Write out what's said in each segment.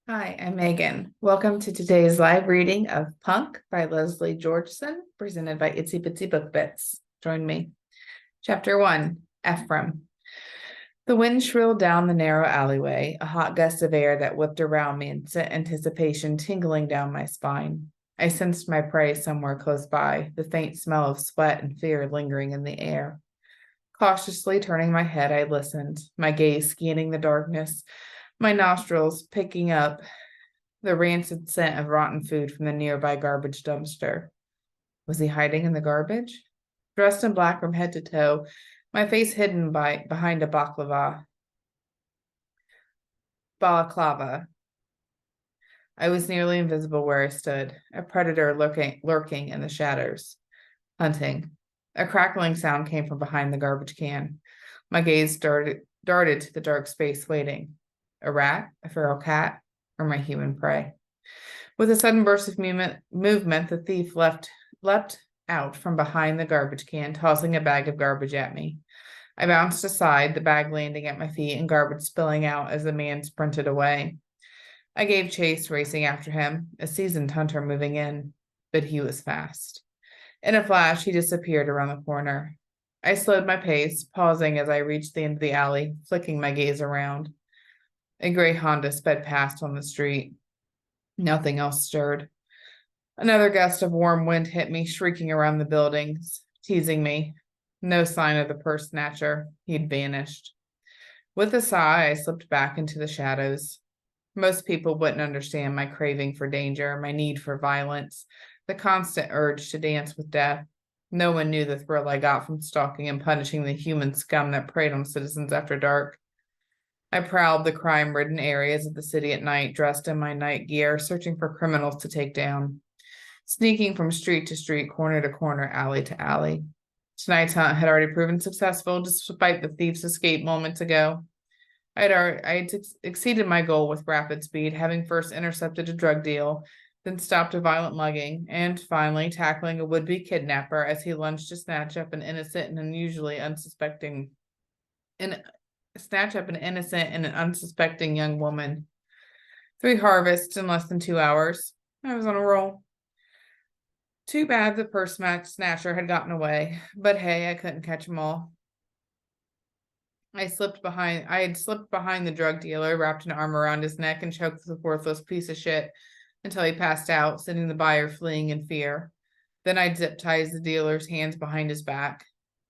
Hi, I'm Megan. Welcome to today's live reading of Punk by Leslie Georgeson, presented by Itsy Bitsy Book Bits. Join me. Chapter 1, Ephraim. The wind shrilled down the narrow alleyway, a hot gust of air that whipped around me and sent anticipation tingling down my spine. I sensed my prey somewhere close by, the faint smell of sweat and fear lingering in the air. Cautiously turning my head, I listened, my gaze scanning the darkness, my nostrils picking up the rancid scent of rotten food from the nearby garbage dumpster. Was he hiding in the garbage? Dressed in black from head to toe, my face hidden behind a balaclava. I was nearly invisible where I stood, a predator lurking in the shadows, hunting. A crackling sound came from behind the garbage can. My gaze darted to the dark space, waiting. A rat, a feral cat, or my human prey? With a sudden burst of movement, the thief leapt out from behind the garbage can, tossing a bag of garbage at me. I bounced aside, the bag landing at my feet and garbage spilling out as the man sprinted away. I gave chase, racing after him, a seasoned hunter moving in, but he was fast. In a flash, he disappeared around the corner. I slowed my pace, pausing as I reached the end of the alley, flicking my gaze around. A gray Honda sped past on the street. Nothing else stirred. Another gust of warm wind hit me, shrieking around the buildings, teasing me. No sign of the purse snatcher. He'd vanished. With a sigh, I slipped back into the shadows. Most people wouldn't understand my craving for danger, my need for violence, the constant urge to dance with death. No one knew the thrill I got from stalking and punishing the human scum that preyed on citizens after dark. I prowled the crime-ridden areas of the city at night, dressed in my night gear, searching for criminals to take down, sneaking from street to street, corner to corner, alley to alley. Tonight's hunt had already proven successful, despite the thief's escape moments ago. I had exceeded my goal with rapid speed, having first intercepted a drug deal, then stopped a violent mugging, and finally tackling a would-be kidnapper as he lunged to snatch up an innocent and unsuspecting young woman. 3 harvests in less than 2 hours. I was on a roll. Too bad the purse snatcher had gotten away, but hey, I couldn't catch them all. I had slipped behind the drug dealer, wrapped an arm around his neck and choked the worthless piece of shit until he passed out, sending the buyer fleeing in fear. Then I'd zip-tied the dealer's hands behind his back.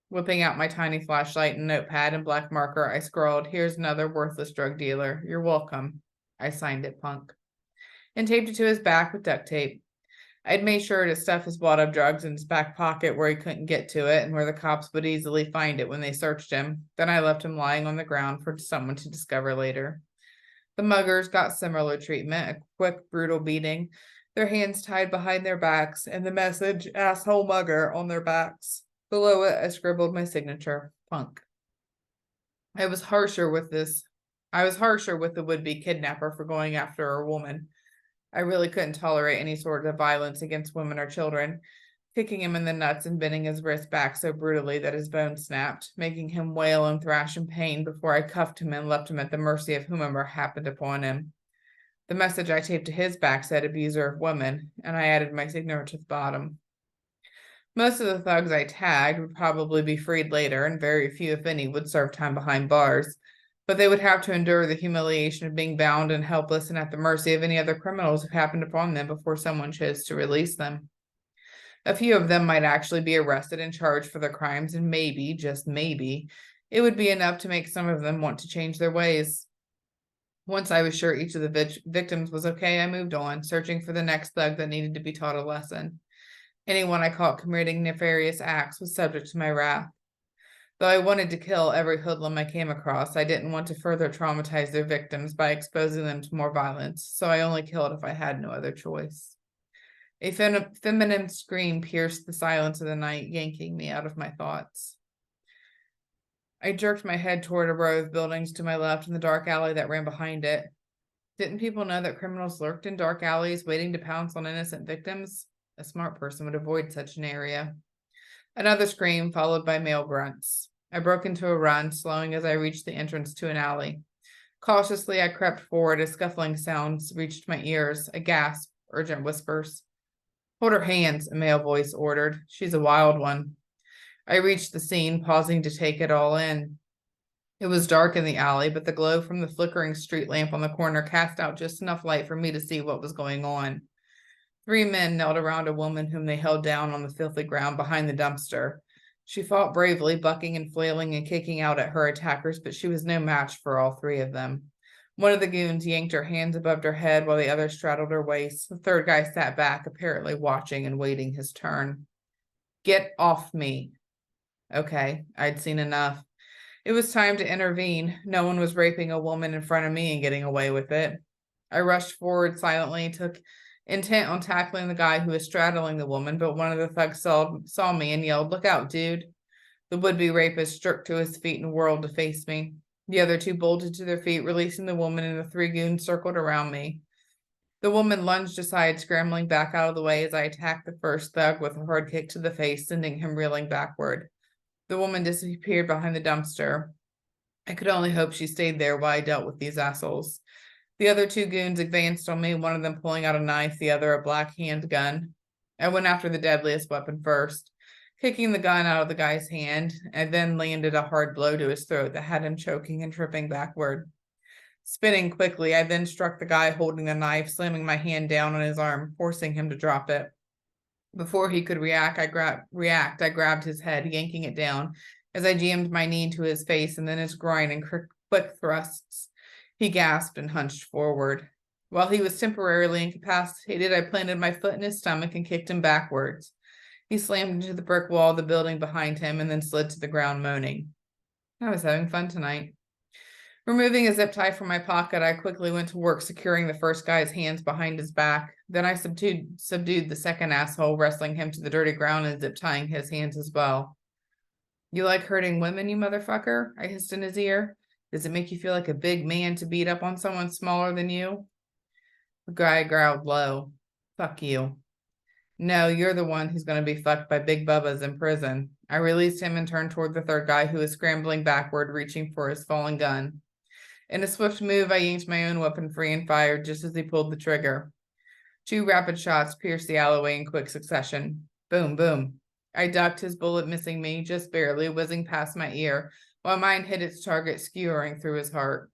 Whipping out my tiny flashlight and notepad and black marker, I scrawled, "Here's another worthless drug dealer. You're welcome." I signed it, Punk, and taped it to his back with duct tape. I'd made sure to stuff his wad-up drugs in his back pocket where he couldn't get to it and where the cops would easily find it when they searched him. Then I left him lying on the ground for someone to discover later. The muggers got similar treatment, a quick, brutal beating, their hands tied behind their backs, and the message, "Asshole mugger," on their backs. Below it, I scribbled my signature, Punk. I was harsher with the would-be kidnapper for going after a woman. I really couldn't tolerate any sort of violence against women or children, kicking him in the nuts and bending his wrist back so brutally that his bones snapped, making him wail and thrash in pain before I cuffed him and left him at the mercy of whomever happened upon him. The message I taped to his back said "abuser of women," and I added my signature to the bottom. Most of the thugs I tagged would probably be freed later, and very few, if any, would serve time behind bars, but they would have to endure the humiliation of being bound and helpless and at the mercy of any other criminals who happened upon them before someone chose to release them. A few of them might actually be arrested and charged for their crimes, and maybe, just maybe, it would be enough to make some of them want to change their ways. Once I was sure each of the victims was okay, I moved on, searching for the next thug that needed to be taught a lesson. Anyone I caught committing nefarious acts was subject to my wrath. Though I wanted to kill every hoodlum I came across, I didn't want to further traumatize their victims by exposing them to more violence, so I only killed if I had no other choice. A feminine scream pierced the silence of the night, yanking me out of my thoughts. I jerked my head toward a row of buildings to my left and the dark alley that ran behind it. Didn't people know that criminals lurked in dark alleys, waiting to pounce on innocent victims? A smart person would avoid such an area. Another scream, followed by male grunts. I broke into a run, slowing as I reached the entrance to an alley. Cautiously, I crept forward as scuffling sounds reached my ears. A gasp, urgent whispers. Hold her hands, a male voice ordered. She's a wild one. I reached the scene, pausing to take it all in. It was dark in the alley, but the glow from the flickering street lamp on the corner cast out just enough light for me to see what was going on. 3 men knelt around a woman whom they held down on the filthy ground behind the dumpster. She fought bravely, bucking and flailing and kicking out at her attackers, but she was no match for all 3 of them. One of the goons yanked her hands above her head while the other straddled her waist. The third guy sat back, apparently watching and waiting his turn. Get off me. Okay, I'd seen enough. It was time to intervene. No one was raping a woman in front of me and getting away with it. I rushed forward silently, intent on tackling the guy who was straddling the woman, but one of the thugs saw me and yelled, "Look out, dude." The would-be rapist jerked to his feet and whirled to face me. The other 2 bolted to their feet, releasing the woman, and the 3 goons circled around me. The woman lunged aside, scrambling back out of the way as I attacked the first thug with a hard kick to the face, sending him reeling backward. The woman disappeared behind the dumpster. I could only hope she stayed there while I dealt with these assholes. The other 2 goons advanced on me, one of them pulling out a knife, the other a black handgun. I went after the deadliest weapon first, kicking the gun out of the guy's hand, and then landed a hard blow to his throat that had him choking and tripping backward. Spinning quickly, I then struck the guy holding the knife, slamming my hand down on his arm, forcing him to drop it. Before he could react, I grabbed his head, yanking it down as I jammed my knee into his face and then his groin in quick thrusts. He gasped and hunched forward. While he was temporarily incapacitated, I planted my foot in his stomach and kicked him backwards. He slammed into the brick wall of the building behind him and then slid to the ground, moaning. I was having fun tonight. Removing a zip tie from my pocket, I quickly went to work securing the first guy's hands behind his back. Then I subdued the second asshole, wrestling him to the dirty ground and zip tying his hands as well. You like hurting women, you motherfucker? I hissed in his ear. Does it make you feel like a big man to beat up on someone smaller than you? The guy growled low. Fuck you. No, you're the one who's going to be fucked by big bubbas in prison. I released him and turned toward the third guy who was scrambling backward, reaching for his fallen gun. In a swift move, I yanked my own weapon free and fired just as he pulled the trigger. 2 rapid shots pierced the alleyway in quick succession. Boom, boom. I ducked, his bullet missing me, just barely, whizzing past my ear, while mine hit its target, skewering through his heart.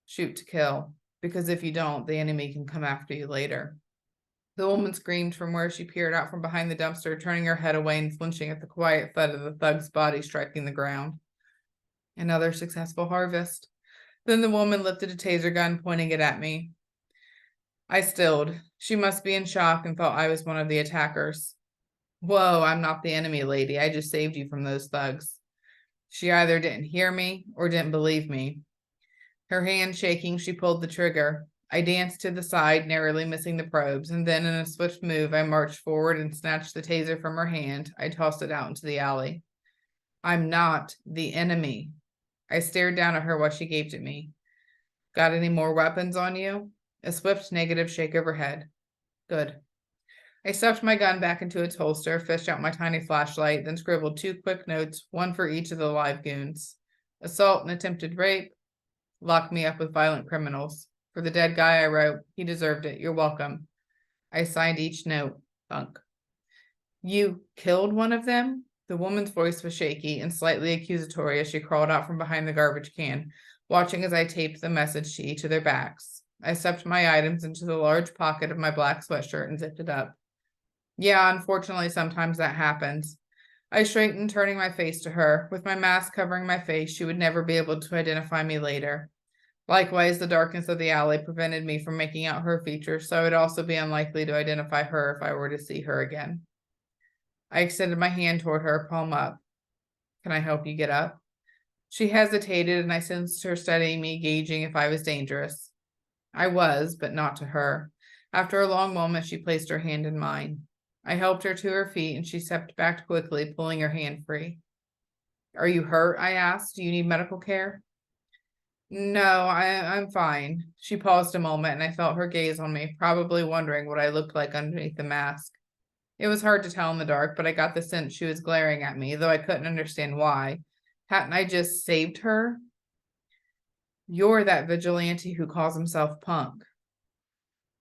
Shoot to kill, because if you don't, the enemy can come after you later. The woman screamed from where she peered out from behind the dumpster, turning her head away and flinching at the quiet thud of the thug's body striking the ground. Another successful harvest. Then the woman lifted a taser gun, pointing it at me. I stilled. She must be in shock and thought I was one of the attackers. Whoa, I'm not the enemy, lady. I just saved you from those thugs. She either didn't hear me or didn't believe me. Her hand shaking, she pulled the trigger. I danced to the side, narrowly missing the probes, and then in a swift move, I marched forward and snatched the taser from her hand. I tossed it out into the alley. I'm not the enemy. I stared down at her while she gaped at me. Got any more weapons on you? A swift negative shake of her head. Good. I stuffed my gun back into its holster, fished out my tiny flashlight, then scribbled 2 quick notes, one for each of the live goons. Assault and attempted rape. Lock me up with violent criminals. For the dead guy, I wrote, he deserved it. You're welcome. I signed each note. Bunk. You killed one of them? The woman's voice was shaky and slightly accusatory as she crawled out from behind the garbage can, watching as I taped the message to each of their backs. I stuffed my items into the large pocket of my black sweatshirt and zipped it up. Yeah, unfortunately, sometimes that happens. I straightened, turning my face to her. With my mask covering my face, she would never be able to identify me later. Likewise, the darkness of the alley prevented me from making out her features, so I would also be unlikely to identify her if I were to see her again. I extended my hand toward her, palm up. Can I help you get up? She hesitated, and I sensed her studying me, gauging if I was dangerous. I was, but not to her. After a long moment, she placed her hand in mine. I helped her to her feet, and she stepped back quickly, pulling her hand free. Are you hurt? I asked. Do you need medical care? No, I'm fine. She paused a moment, and I felt her gaze on me, probably wondering what I looked like underneath the mask. It was hard to tell in the dark, but I got the sense she was glaring at me, though I couldn't understand why. Hadn't I just saved her? You're that vigilante who calls himself punk.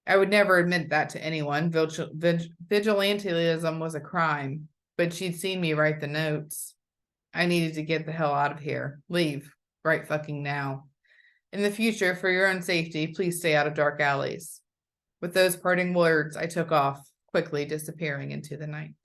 I would never admit that to anyone. Vigilantism was a crime, but she'd seen me write the notes. I needed to get the hell out of here. Leave. Right fucking now. In the future, for your own safety, please stay out of dark alleys. With those parting words, I took off, quickly disappearing into the night.